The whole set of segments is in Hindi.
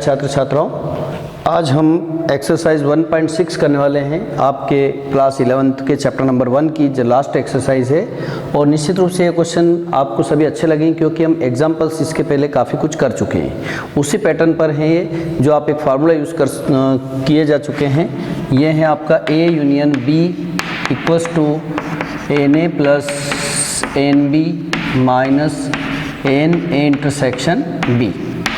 छात्र छात्राओं, आज हम एक्सरसाइज 1.6 करने वाले हैं। आपके क्लास 11th के चैप्टर नंबर 1 की जो लास्ट एक्सरसाइज है। और निश्चित रूप से ये क्वेश्चन आपको सभी अच्छे लगेंगे क्योंकि हम एग्जाम्पल्स इसके पहले काफ़ी कुछ कर चुके हैं। उसी पैटर्न पर हैं ये, जो आप एक फार्मूला यूज़ किए जा चुके हैं। ये है आपका A union B equals to NA plus NB minus NA intersection B।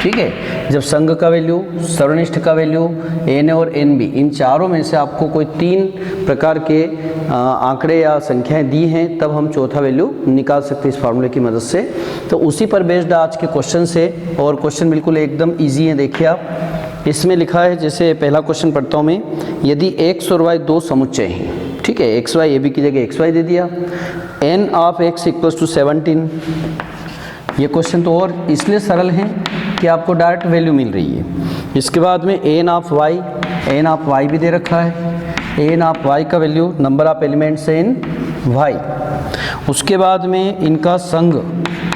ठीक है, जब संघ का वैल्यू, सर्वनिष्ठ का वैल्यू, NA और NB, इन चारों में से आपको कोई 3 प्रकार के आंकड़े या संख्याएं दी हैं, तब हम चौथा वैल्यू निकाल सकते हैं इस फार्मूले की मदद से। तो उसी पर बेस्ड आज के क्वेश्चन से, और क्वेश्चन बिल्कुल एकदम ईजी है। देखिए आप, इसमें लिखा है, जैसे पहला क्वेश्चन पढ़ता हूँ मैं। यदि x और y दो समुच्चय हैं, ठीक है, xy AB की जगह xy दे दिया, n of x equals to 17। ये क्वेश्चन तो और इसलिए सरल है कि आपको डायरेक्ट वैल्यू मिल रही है। इसके बाद में n ऑफ y भी दे रखा है। n ऑफ y का value number of elements in y। उसके बाद में इनका संघ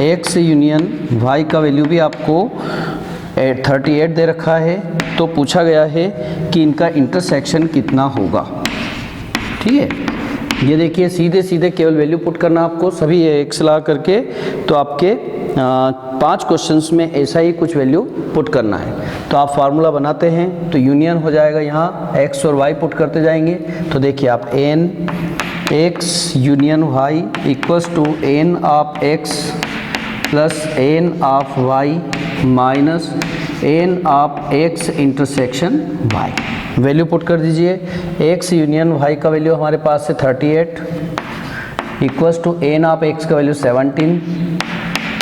x यूनियन y का वैल्यू भी आपको 38 दे रखा है। तो पूछा गया है कि इनका इंटरसेक्शन कितना होगा। ठीक है, ये देखिए, सीधे सीधे केवल वैल्यू पुट करना आपको, सभी x ला करके। तो आपके 5 क्वेश्चंस में ऐसा ही कुछ वैल्यू पुट करना है। तो आप फार्मूला बनाते हैं तो यूनियन हो जाएगा, यहाँ x और y पुट करते जाएंगे। तो देखिए आप n x union y equals to n of x plus n of y minus n of x intersection y। Value put कर दीजिए। x यूनियन y का वैल्यू हमारे पास है 38 equals to n of x का वैल्यू 17,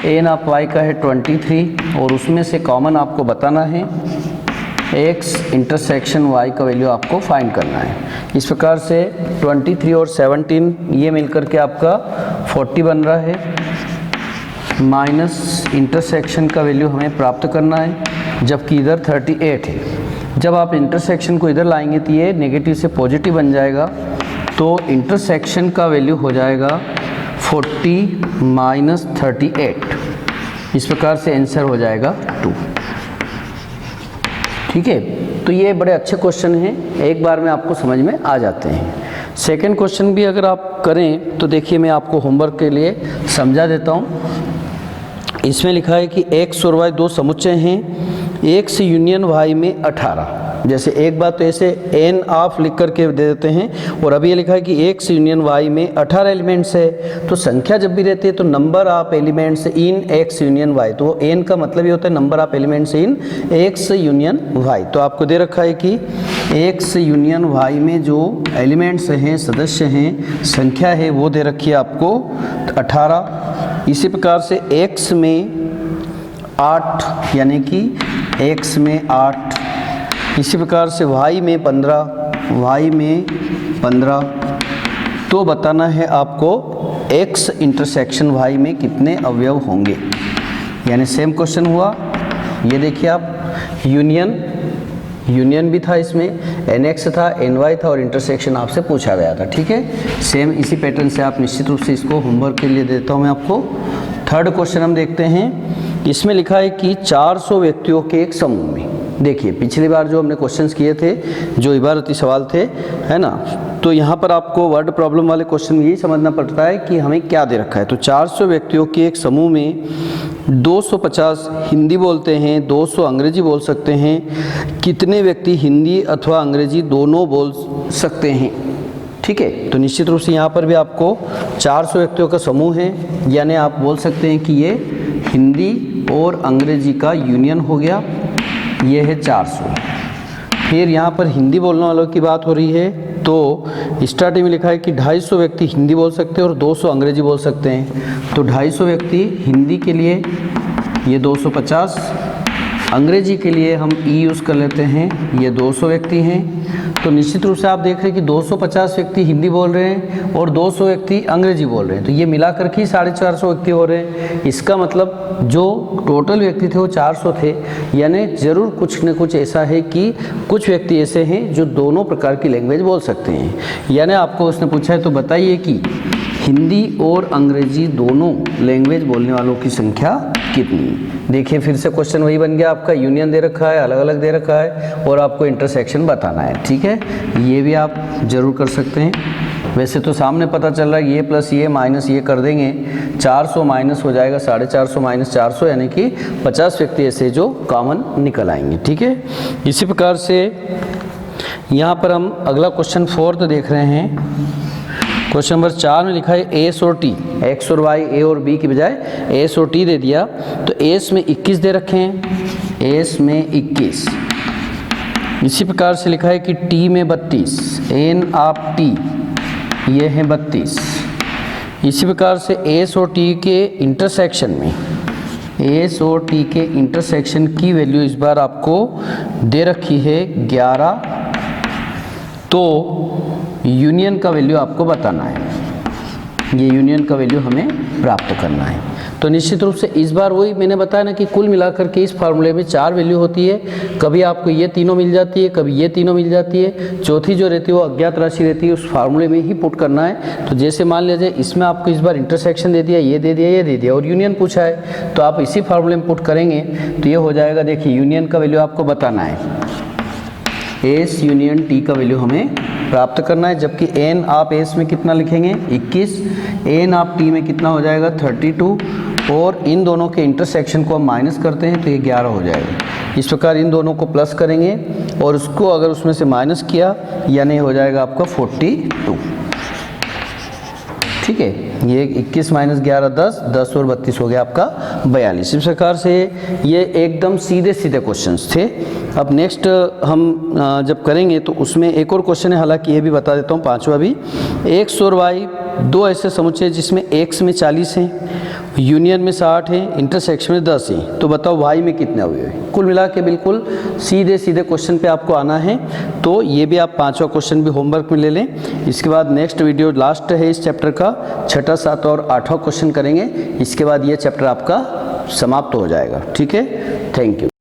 n ऑफ y का है 23, और उसमें से कॉमन आपको बताना है x इंटरसेक्शन y का वैल्यू आपको फाइंड करना है। इस प्रकार से 23 और 17 ये मिलकर के आपका 40 बन रहा है, माइनस इंटरसेक्शन का वैल्यू हमें प्राप्त करना है, जबकि इधर 38 है। जब आप इंटरसेक्शन को इधर लाएंगे तो ये नेगेटिव से पॉजिटिव बन जाएगा। तो इंटरसेक्शन का वैल्यू हो जाएगा 40 माइनस 38। इस प्रकार से आंसर हो जाएगा 2। ठीक है, तो ये बड़े अच्छे क्वेश्चन हैं, एक बार में आपको समझ में आ जाते हैं। सेकंड क्वेश्चन भी अगर आप करें तो देखिए, मैं आपको होमवर्क के लिए समझा देता हूँ। इसमें लिखा है कि x और y दो समुच्चय हैं, x यूनियन y में 18। जैसे एक बात तो ऐसे n ऑफ लिख करके दे देते हैं, और अभी ये लिखा है कि x यूनियन y में 18 एलिमेंट्स है। तो संख्या जब भी रहती है तो number of elements in x union y, तो n का मतलब ये होता है number of elements in x union y। तो आपको दे रखा है कि x यूनियन y में जो एलिमेंट्स हैं, सदस्य हैं, संख्या है, वो दे रखी है आपको 18। इसी प्रकार से x में 8, यानी कि x में 8। इसी प्रकार से y में 15। तो बताना है आपको x इंटरसेक्शन y में कितने अवयव होंगे। यानी सेम क्वेश्चन हुआ। ये देखिए आप, यूनियन भी था, इसमें nx था, ny था, और इंटरसेक्शन आपसे पूछा गया था। ठीक है, सेम इसी पैटर्न से आप निश्चित रूप से इसको होमवर्क के लिए देता हूँ मैं आपको। थर्ड क्वेश्चन हम देखते हैं। इसमें लिखा है कि 400 व्यक्तियों के एक समूह में, देखिए पिछली बार जो हमने क्वेश्चंस किए थे, जो इबारती सवाल थे, है ना, तो यहाँ पर आपको वर्ड प्रॉब्लम वाले क्वेश्चन में यही समझना पड़ता है कि हमें क्या दे रखा है। तो 400 व्यक्तियों के एक समूह में 250 हिंदी बोलते हैं, 200 अंग्रेजी बोल सकते हैं। कितने व्यक्ति हिंदी अथवा अंग्रेजी दोनों बोल सकते हैं। ठीक है, तो निश्चित रूप से यहाँ पर भी आपको 400 व्यक्तियों का समूह है, यानी आप बोल सकते हैं कि ये हिंदी और अंग्रेजी का यूनियन हो गया। ये है 400। फिर यहाँ पर हिंदी बोलने वालों की बात हो रही है, तो स्टार्टिंग में लिखा है कि 250 व्यक्ति हिंदी बोल सकते हैं और 200 अंग्रेजी बोल सकते हैं। तो 250 व्यक्ति हिंदी के लिए ये 250, अंग्रेजी के लिए हम ई यूज़ कर लेते हैं, ये 200 व्यक्ति हैं। तो निश्चित रूप से आप देख रहे हैं कि 250 व्यक्ति हिंदी बोल रहे हैं और 200 व्यक्ति अंग्रेजी बोल रहे हैं। तो ये मिलाकर के ही 450 व्यक्ति हो रहे हैं। इसका मतलब जो टोटल व्यक्ति थे वो 400 थे, यानी ज़रूर कुछ न कुछ ऐसा है कि कुछ व्यक्ति ऐसे हैं जो दोनों प्रकार की लैंग्वेज बोल सकते हैं। यानी आपको उसने पूछा है तो बताइए कि हिंदी और अंग्रेजी दोनों लैंग्वेज बोलने वालों की संख्या कितनी। देखिए फिर से क्वेश्चन वही बन गया आपका, यूनियन दे रखा है, अलग अलग दे रखा है और आपको इंटरसेक्शन बताना है। ठीक है, ये भी आप जरूर कर सकते हैं। वैसे तो सामने पता चल रहा है ये प्लस ये माइनस ये कर देंगे, 400 माइनस हो जाएगा 450 माइनस 400, यानी कि 50 व्यक्ति ऐसे जो कॉमन निकल आएंगे। ठीक है, इसी प्रकार से यहाँ पर हम अगला क्वेश्चन 4 देख रहे हैं। क्वेश्चन नंबर 4 में लिखा है एस और टी, एक्स और वाई, ए और बी की बजाय एस और टी दे दिया। तो एस में 21 दे रखे हैं, एस में 21। इसी प्रकार से लिखा है कि टी में 32, एन ऑफ टी ये है 32। इसी प्रकार से एस और टी के इंटरसेक्शन में, एस और टी के इंटरसेक्शन की वैल्यू इस बार आपको दे रखी है 11। तो यूनियन का वैल्यू आपको बताना है, ये यूनियन का वैल्यू हमें प्राप्त करना है। तो निश्चित रूप से इस बार वही मैंने बताया ना कि कुल मिलाकर के इस फार्मूले में 4 वैल्यू होती है। कभी आपको ये तीनों मिल जाती है, कभी ये तीनों मिल जाती है, चौथी जो रहती है वो अज्ञात राशि रहती है, उस फार्मूले में ही पुट करना है। तो जैसे मान लीजिए इसमें आपको इस बार इंटरसेक्शन दे दिया, ये दे दिया, ये दे दिया और यूनियन पूछा है, तो आप इसी फार्मूले में पुट करेंगे तो ये हो जाएगा। देखिए यूनियन का वैल्यू आपको बताना है, एस यूनियन टी का वैल्यू हमें प्राप्त करना है। जबकि एन आप एस में कितना लिखेंगे 21, एन आप टी में कितना हो जाएगा 32, और इन दोनों के इंटरसेक्शन को हम माइनस करते हैं तो ये 11 हो जाएगा। इस प्रकार इन दोनों को प्लस करेंगे और उसको अगर उसमें से माइनस किया यानी हो जाएगा आपका 42। ठीक है, ये 21 माइनस 11 10, 10 और 32 हो गया आपका 42। इस प्रकार से ये एकदम सीधे सीधे क्वेश्चंस थे। अब नेक्स्ट हम जब करेंगे तो उसमें एक और क्वेश्चन है, हालांकि ये भी बता देता हूँ, 5वां भी। एक्स और वाई दो ऐसे समुच्चय जिसमें एक्स में 40 हैं, यूनियन में 60 है, इंटरसेक्शन में 10 है, तो बताओ वाई में कितने हुए। कुल मिला के बिल्कुल सीधे सीधे क्वेश्चन पे आपको आना है। तो ये भी आप 5वां क्वेश्चन भी होमवर्क में ले लें। इसके बाद नेक्स्ट वीडियो लास्ट है इस चैप्टर का, 6ठा 7 और 8वां क्वेश्चन करेंगे। इसके बाद ये चैप्टर आपका समाप्त हो जाएगा। ठीक है, थैंक यू।